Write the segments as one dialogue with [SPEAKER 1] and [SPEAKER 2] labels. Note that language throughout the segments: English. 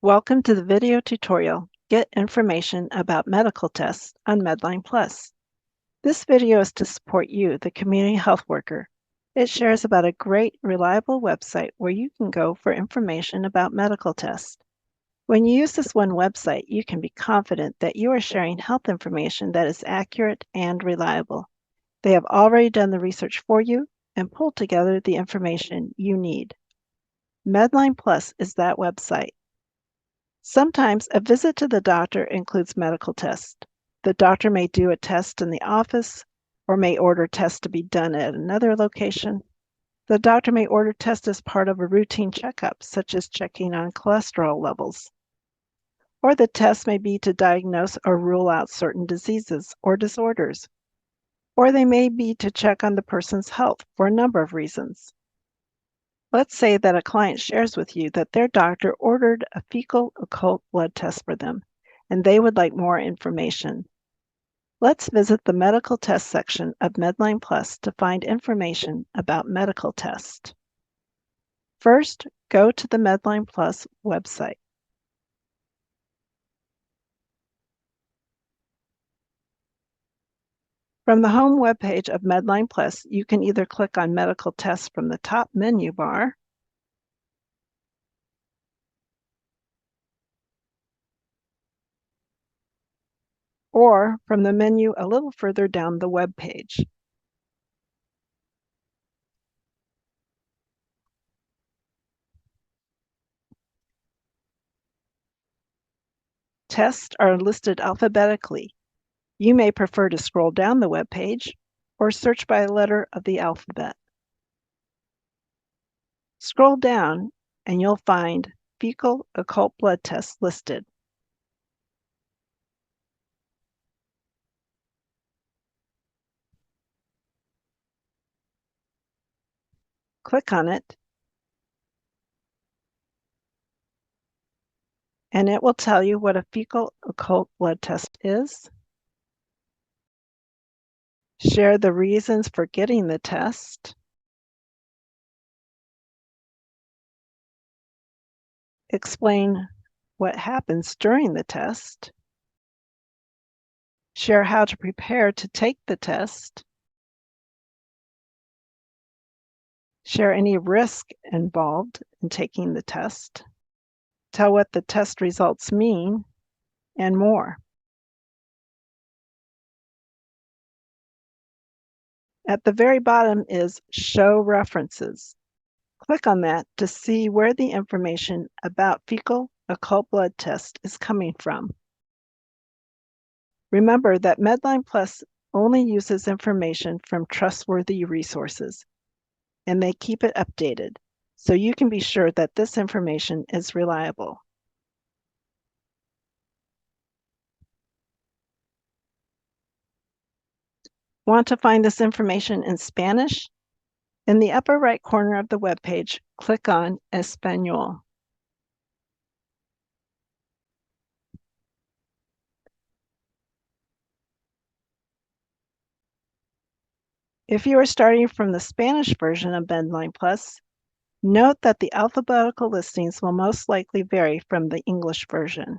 [SPEAKER 1] Welcome to the video tutorial, Get Information About Medical Tests on MedlinePlus. This video is to support you, the community health worker. It shares about a great, reliable website where you can go for information about medical tests. When you use this one website, you can be confident that you are sharing health information that is accurate and reliable. They have already done the research for you and pulled together the information you need. MedlinePlus is that website. Sometimes a visit to the doctor includes medical tests. The doctor may do a test in the office or may order tests to be done at another location. The doctor may order tests as part of a routine checkup, such as checking on cholesterol levels. Or the test may be to diagnose or rule out certain diseases or disorders. Or they may be to check on the person's health for a number of reasons. Let's say that a client shares with you that their doctor ordered a fecal occult blood test for them, and they would like more information. Let's visit the medical test section of MedlinePlus to find information about medical tests. First, go to the MedlinePlus website. From the home webpage of MedlinePlus, you can either click on Medical Tests from the top menu bar, or from the menu a little further down the web page. Tests are listed alphabetically. You may prefer to scroll down the web page or search by a letter of the alphabet. Scroll down and you'll find fecal occult blood tests listed. Click on it and it will tell you what a fecal occult blood test is, share the reasons for getting the test, explain what happens during the test, share how to prepare to take the test, share any risk involved in taking the test, tell what the test results mean, and more. At the very bottom is Show References. Click on that to see where the information about fecal occult blood test is coming from. Remember that MedlinePlus only uses information from trustworthy resources, and they keep it updated, so you can be sure that this information is reliable. Want to find this information in Spanish? In the upper right corner of the web page, click on Español. If you are starting from the Spanish version of MedlinePlus, note that the alphabetical listings will most likely vary from the English version.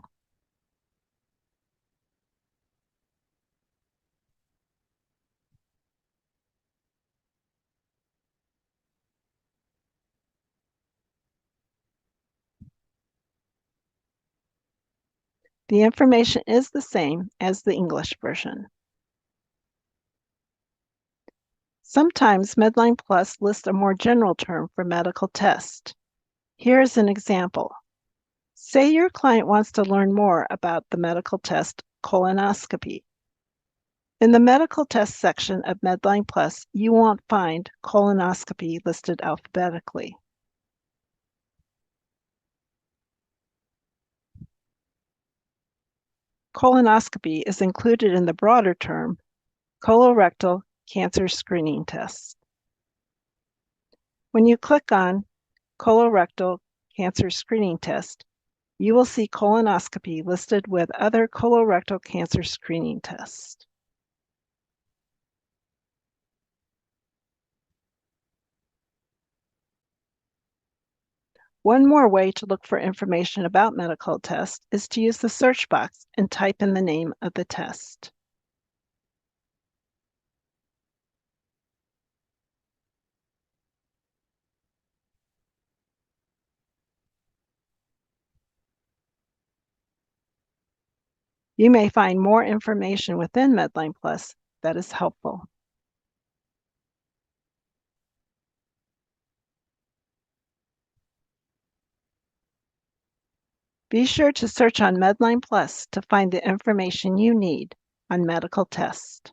[SPEAKER 1] The information is the same as the English version. Sometimes MedlinePlus lists a more general term for medical test. Here's an example. Say your client wants to learn more about the medical test colonoscopy. In the medical test section of MedlinePlus, you won't find colonoscopy listed alphabetically. Colonoscopy is included in the broader term colorectal cancer screening tests. When you click on colorectal cancer screening test, you will see colonoscopy listed with other colorectal cancer screening tests. One more way to look for information about medical tests is to use the search box and type in the name of the test. You may find more information within MedlinePlus that is helpful. Be sure to search on MedlinePlus to find the information you need on medical tests.